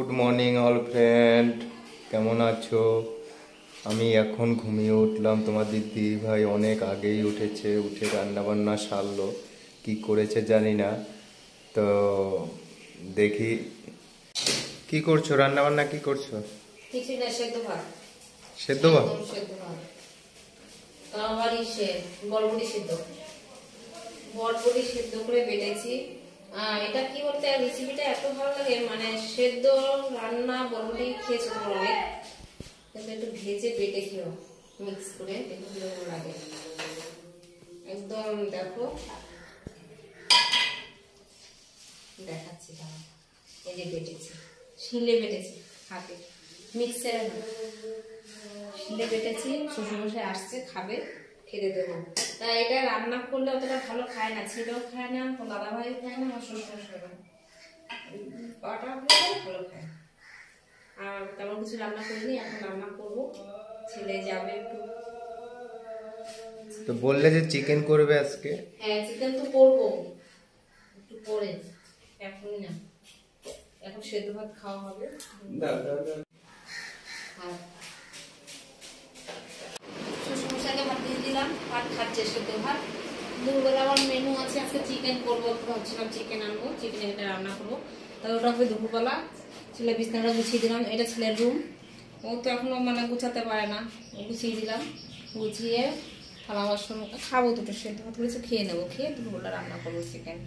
Good morning all friend, কেমন আছো? আমি এখন ঘুমিয়ে উঠলাম। তোমার দিদি ভাই অনেক আগেই উঠেছে, উঠে রান্নাবান্না সারলো। কি করেছে জানি না, তো দেখি। কি করছো? রান্নাবান্না কি করছো? কিছুই না, সেদ্ধ ভাত। সেদ্ধ ভাত? সেদ্ধ ভাত আমার বরবটি সেদ্ধ, বরবটি সেদ্ধ করে বেটেছি। এটা কি বলতে, রেসিপিটা এত ভালো লাগে, মানে সেদ্ধ রান্না বরবটি খেয়েছো তোমরা অনেক, কিন্তু একটু ভেজে বেটে খেও, মিক্স করে দেখো কিরকম লাগে একদম। দেখো দেখাচ্ছি, এই যে বেটেছি, শিলে বেটেছি, হাতে মিক্সারে না, শিলে বেটেছি। শ্বশুরমশাই আসছে, খাবে, খেতে দেবো। তা এটা রান্না করলে অতটা ভালো খায় না, ছেলেও খায় না, তো দাদা ভাই খায় না, আমার শ্বশুরমশাই পাটা ভালো খায়। আর তেমন কিছু রান্না করিনি, এখন রান্না করবো, ছেলে যাবে একটু। তো বললে যে চিকেন করবে আজকে। হ্যাঁ, চিকেন তো করবো একটু পরে, এখনই না, এখন সেদ্ধ ভাত খাওয়া হবে। শ্বশুরমশাইকে ভাত দিয়ে দিলাম, ভাত খাচ্ছে, সেদ্ধ ভাত। দুপুরবেলা আমার মেনু আছে, আজকে চিকেন করবো, ভাবছিলাম চিকেন আনবো, চিকেন এটা রান্না করবো। তাহলে ওটা হবে দুপুরবেলা। ছেলে বিছানাটা গুছিয়ে দিলাম, এটা ছেলের রুম, ও তো এখনো মানে গুছাতে পারে না, গুছিয়ে দিলাম। গুছিয়ে থালা বাসন খাবো, দুটো সেদ্ধ ভাত করেছে, খেয়ে নেবো, খেয়ে দুপুরবেলা রান্না করবো চিকেন।